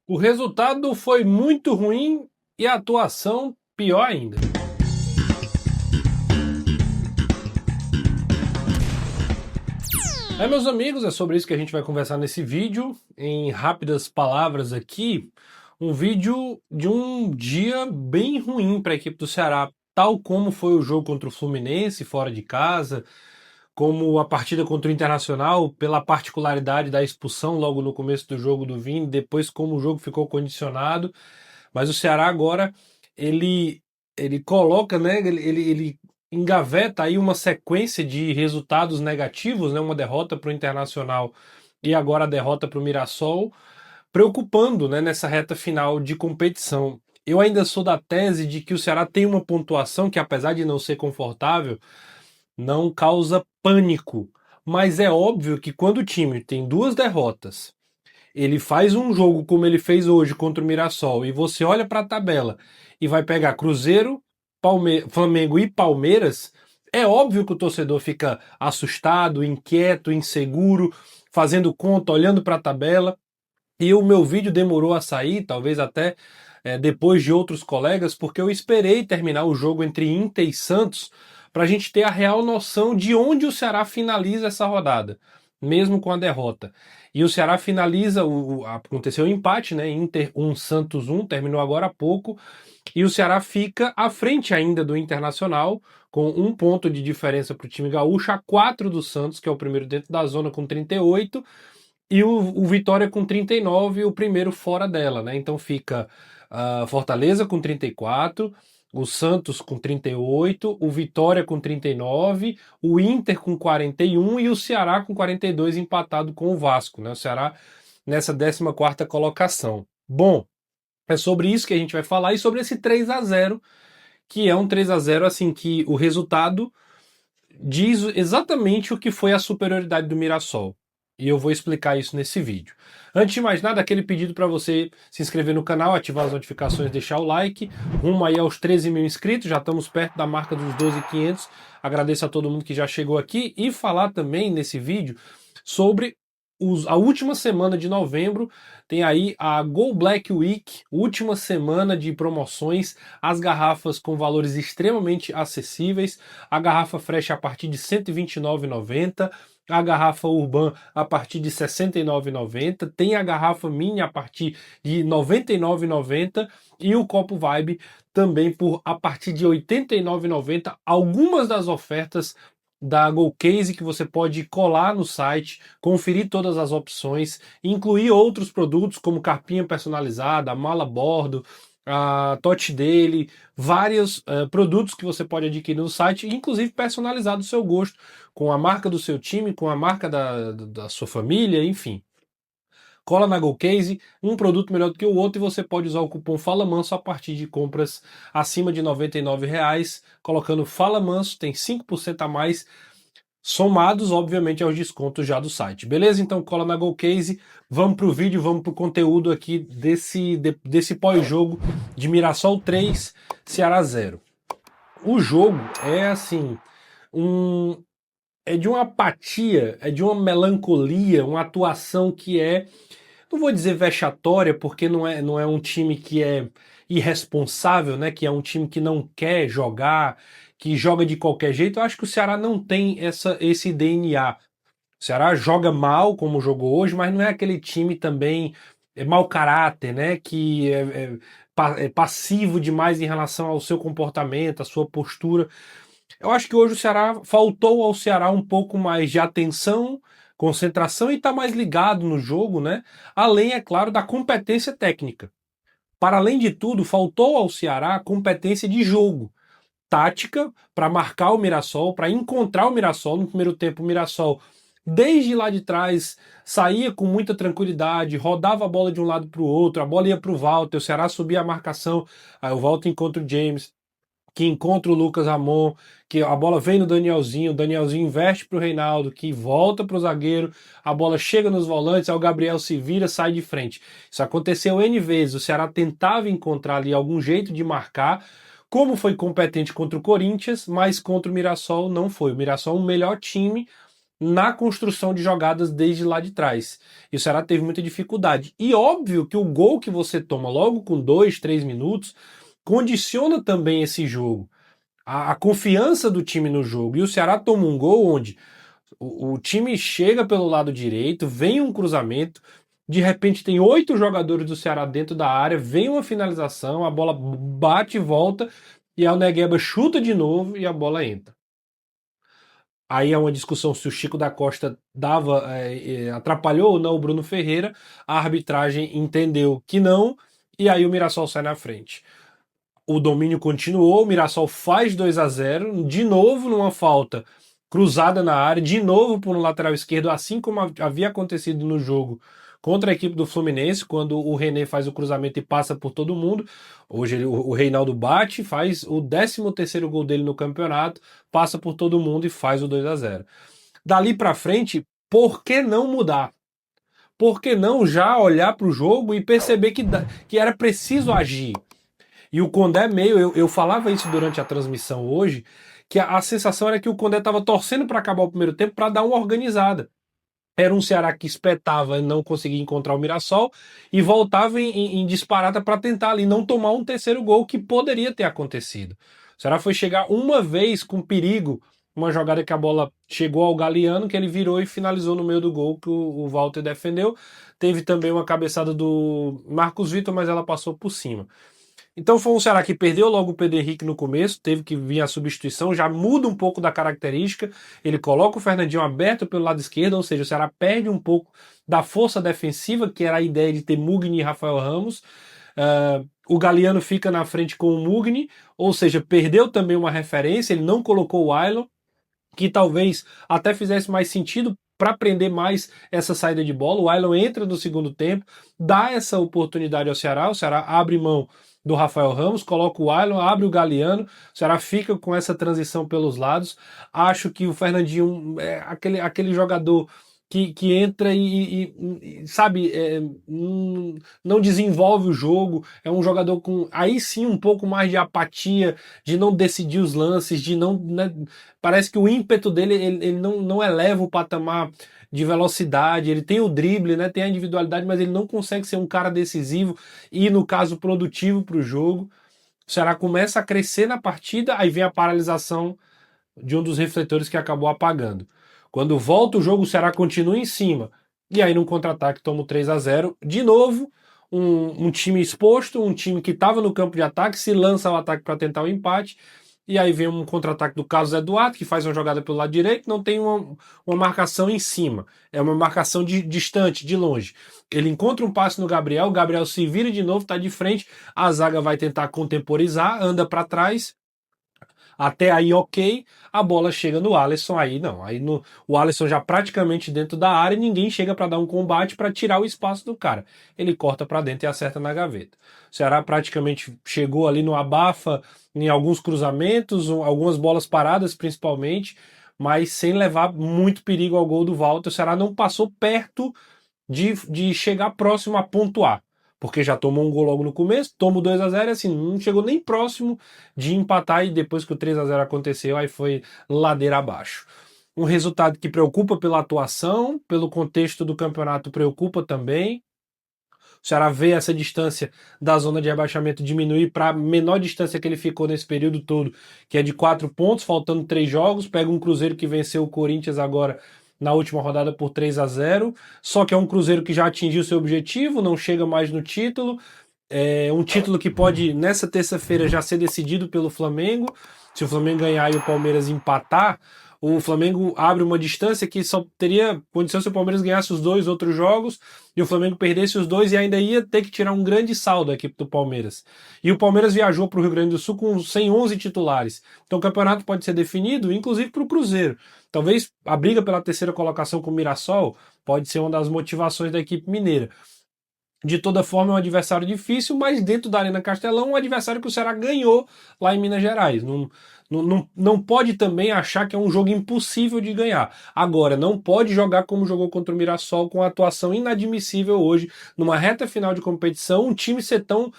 O resultado foi muito ruim e a atuação pior ainda. Meus amigos, é sobre isso que a gente vai conversar nesse vídeo. Em rápidas palavras aqui, um vídeo de um dia bem ruim para a equipe do Ceará, tal como foi o jogo contra o Fluminense fora de casa, como a partida contra o Internacional, pela particularidade da expulsão logo no começo do jogo do Vini, depois como o jogo ficou condicionado. Mas o Ceará agora, ele, ele coloca, né, ele engaveta aí uma sequência de resultados negativos, né, uma derrota para o Internacional e agora a derrota para o Mirassol, preocupando, né, nessa reta final de competição. Eu ainda sou da tese de que o Ceará tem uma pontuação que, apesar de não ser confortável, não causa pânico. Mas é óbvio que quando o time tem duas derrotas, ele faz um jogo como ele fez hoje contra o Mirassol, e você olha para a tabela e vai pegar Cruzeiro, Flamengo e Palmeiras, é óbvio que o torcedor fica assustado, inquieto, inseguro, fazendo conta, olhando para a tabela. E o meu vídeo demorou a sair, talvez até depois de outros colegas, porque eu esperei terminar o jogo entre Inter e Santos para a gente ter a real noção de onde o Ceará finaliza essa rodada, mesmo com a derrota. E o Ceará finaliza, aconteceu um empate, né? Inter 1, Santos 1, terminou agora há pouco, e o Ceará fica à frente ainda do Internacional, com um ponto de diferença para o time gaúcho, a 4 do Santos, que é o primeiro dentro da zona com 38, e o Vitória com 39, o primeiro fora dela, né? Então fica Fortaleza com 34, o Santos com 38, o Vitória com 39, o Inter com 41 e o Ceará com 42 empatado com o Vasco, né? O Ceará nessa 14ª colocação. Bom, é sobre isso que a gente vai falar e sobre esse 3-0, que é um 3-0 assim que o resultado diz exatamente o que foi a superioridade do Mirassol. E eu vou explicar isso nesse vídeo. Antes de mais nada, aquele pedido para você se inscrever no canal, ativar as notificações, deixar o like. Rumo aí aos 13 mil inscritos, já estamos perto da marca dos 12.500. Agradeço a todo mundo que já chegou aqui e falar também nesse vídeo sobre a última semana de novembro. Tem aí a Go Black Week, última semana de promoções, as garrafas com valores extremamente acessíveis. A garrafa Fresh a partir de R$ 129,90, a garrafa Urban a partir de R$ 69,90, tem a garrafa Mini a partir de R$ 99,90 e o copo Vibe também por a partir de R$ 89,90. Algumas das ofertas da GoCase que você pode colar no site, conferir todas as opções, incluir outros produtos como carpinha personalizada, mala a bordo, a Touch Daily, vários produtos que você pode adquirir no site, inclusive personalizado do seu gosto, com a marca do seu time, com a marca da sua família, enfim. Cola na GoCase, um produto melhor do que o outro, e você pode usar o cupom Fala Manso a partir de compras acima de R$ 99, colocando Fala Manso, tem 5% a mais, somados, obviamente, aos descontos já do site. Beleza? Então cola na GoCase, vamos pro vídeo, vamos pro conteúdo aqui desse pós-jogo de Mirassol 3, Ceará 0. O jogo é assim, um, é de uma apatia, é de uma melancolia, uma atuação que é, não vou dizer vexatória, porque não é um time que é irresponsável, né? Que é um time que não quer jogar, que joga de qualquer jeito. Eu acho que o Ceará não tem esse DNA. O Ceará joga mal, como jogou hoje, mas não é aquele time também mau caráter, né? Que é passivo demais em relação ao seu comportamento, à sua postura. Eu acho que hoje o Ceará faltou ao Ceará um pouco mais de atenção, concentração e estar mais ligado no jogo, né? Além, é claro, da competência técnica. Para além de tudo, faltou ao Ceará competência de jogo, tática para marcar o Mirassol, para encontrar o Mirassol. No primeiro tempo, o Mirassol, desde lá de trás, saía com muita tranquilidade, rodava a bola de um lado para o outro, a bola ia para o Walter, o Ceará subia a marcação, aí o Walter encontra o James, que encontra o Lucas Ramon, que a bola vem no Danielzinho, o Danielzinho investe para o Reinaldo, que volta para o zagueiro, a bola chega nos volantes, aí o Gabriel se vira, sai de frente. Isso aconteceu N vezes, o Ceará tentava encontrar ali algum jeito de marcar, como foi competente contra o Corinthians, mas contra o Mirassol não foi. O Mirassol é o melhor time na construção de jogadas desde lá de trás. E o Ceará teve muita dificuldade. E óbvio que o gol que você toma logo com 2, 3 minutos condiciona também esse jogo. A confiança do time no jogo. E o Ceará toma um gol onde o time chega pelo lado direito, vem um cruzamento, de repente tem 8 jogadores do Ceará dentro da área, vem uma finalização, a bola bate e volta, e aí o Negueba chuta de novo e a bola entra. Aí é uma discussão se o Chico da Costa atrapalhou ou não o Bruno Ferreira, a arbitragem entendeu que não, e aí o Mirassol sai na frente. O domínio continuou, o Mirassol faz 2-0, de novo numa falta cruzada na área, de novo por um lateral esquerdo, assim como havia acontecido no jogo contra a equipe do Fluminense, quando o René faz o cruzamento e passa por todo mundo. Hoje o Reinaldo bate, faz o 13º gol dele no campeonato, passa por todo mundo e faz o 2-0. Dali para frente, por que não mudar? Por que não já olhar para o jogo e perceber que era preciso agir? E o Condé meio, eu falava isso durante a transmissão hoje, que a sensação era que o Condé estava torcendo para acabar o primeiro tempo para dar uma organizada. Era um Ceará que espetava e não conseguia encontrar o Mirassol e voltava em disparada para tentar ali não tomar um terceiro gol que poderia ter acontecido. O Ceará foi chegar uma vez com perigo, uma jogada que a bola chegou ao Galeano, que ele virou e finalizou no meio do gol que o Walter defendeu. Teve também uma cabeçada do Marcos Vitor, mas ela passou por cima. Então foi um Ceará que perdeu logo o Pedro Henrique no começo, teve que vir a substituição, já muda um pouco da característica, ele coloca o Fernandinho aberto pelo lado esquerdo, ou seja, o Ceará perde um pouco da força defensiva, que era a ideia de ter Mugni e Rafael Ramos. O Galeano fica na frente com o Mugni, ou seja, perdeu também uma referência, ele não colocou o Ailon, que talvez até fizesse mais sentido para prender mais essa saída de bola. O Ailon entra no segundo tempo, dá essa oportunidade ao Ceará, o Ceará abre mão do Rafael Ramos, coloca o Ailon, abre o Galeano, o Ceará fica com essa transição pelos lados. Acho que o Fernandinho é aquele jogador que entra sabe, não desenvolve o jogo, é um jogador com aí sim um pouco mais de apatia, de não decidir os lances, de não, né, parece que o ímpeto dele ele não eleva o patamar de velocidade, ele tem o drible, né, tem a individualidade, mas ele não consegue ser um cara decisivo e, no caso, produtivo para o jogo. O Ceará começa a crescer na partida, aí vem a paralisação de um dos refletores que acabou apagando. Quando volta o jogo, o Ceará continua em cima. E aí, num contra-ataque, toma o 3-0. De novo, um time exposto, um time que estava no campo de ataque, se lança ao ataque para tentar o empate. E aí vem um contra-ataque do Carlos Eduardo, que faz uma jogada pelo lado direito, não tem uma marcação em cima. É uma marcação distante, de longe. Ele encontra um passe no Gabriel, o Gabriel se vira de novo, está de frente, a zaga vai tentar contemporizar, anda para trás, até aí, ok, a bola chega no Alisson, aí não. Aí o Alisson já praticamente dentro da área, ninguém chega para dar um combate para tirar o espaço do cara. Ele corta para dentro e acerta na gaveta. O Ceará praticamente chegou ali no abafa, em alguns cruzamentos, algumas bolas paradas principalmente, mas sem levar muito perigo ao gol do Walter. O Ceará não passou perto de chegar próximo a pontuar. Porque já tomou um gol logo no começo, toma o 2-0 e assim, não chegou nem próximo de empatar, e depois que o 3-0 aconteceu, aí foi ladeira abaixo. Um resultado que preocupa pela atuação, pelo contexto do campeonato preocupa também. O Ceará vê essa distância da zona de rebaixamento diminuir para a menor distância que ele ficou nesse período todo, que é de 4 pontos, faltando 3 jogos. Pega um Cruzeiro que venceu o Corinthians agora na última rodada por 3-0, só que é um Cruzeiro que já atingiu seu objetivo, não chega mais no título. É um título que pode, nessa terça-feira, já ser decidido pelo Flamengo. Se o Flamengo ganhar e o Palmeiras empatar, o Flamengo abre uma distância que só teria condição se o Palmeiras ganhasse os 2 outros jogos e o Flamengo perdesse os 2 e ainda ia ter que tirar um grande saldo da equipe do Palmeiras. E o Palmeiras viajou para o Rio Grande do Sul com 111 titulares. Então o campeonato pode ser definido, inclusive para o Cruzeiro. Talvez a briga pela terceira colocação com o Mirassol pode ser uma das motivações da equipe mineira. De toda forma, é um adversário difícil, mas dentro da Arena Castelão, um adversário que o Ceará ganhou lá em Minas Gerais. Não pode também achar que é um jogo impossível de ganhar. Agora, não pode jogar como jogou contra o Mirassol, com a atuação inadmissível hoje, numa reta final de competição, um time ser tão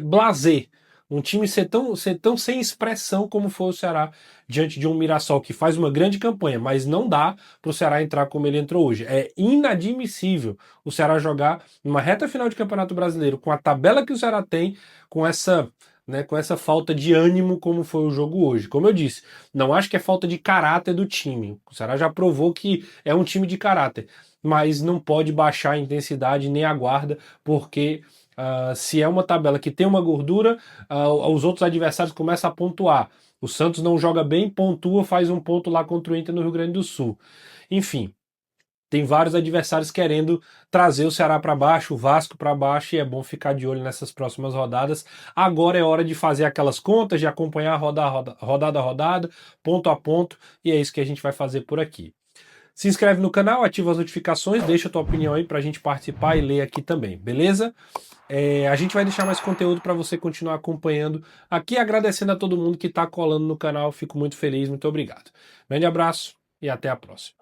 blasé. Um time ser tão sem expressão como foi o Ceará diante de um Mirassol que faz uma grande campanha, mas não dá para o Ceará entrar como ele entrou hoje. É inadmissível o Ceará jogar numa reta final de Campeonato Brasileiro com a tabela que o Ceará tem, com essa, né, com essa falta de ânimo como foi o jogo hoje. Como eu disse, não acho que é falta de caráter do time. O Ceará já provou que é um time de caráter, mas não pode baixar a intensidade nem a guarda, porque se é uma tabela que tem uma gordura, os outros adversários começam a pontuar. O Santos não joga bem, pontua, faz um ponto lá contra o Inter no Rio Grande do Sul. Enfim, tem vários adversários querendo trazer o Ceará para baixo, o Vasco para baixo, e é bom ficar de olho nessas próximas rodadas. Agora é hora de fazer aquelas contas, de acompanhar rodada a rodada, ponto a ponto, e é isso que a gente vai fazer por aqui. Se inscreve no canal, ativa as notificações, deixa a tua opinião aí para a gente participar e ler aqui também, beleza? A gente vai deixar mais conteúdo para você continuar acompanhando aqui, agradecendo a todo mundo que está colando no canal. Fico muito feliz, muito obrigado. Grande abraço e até a próxima.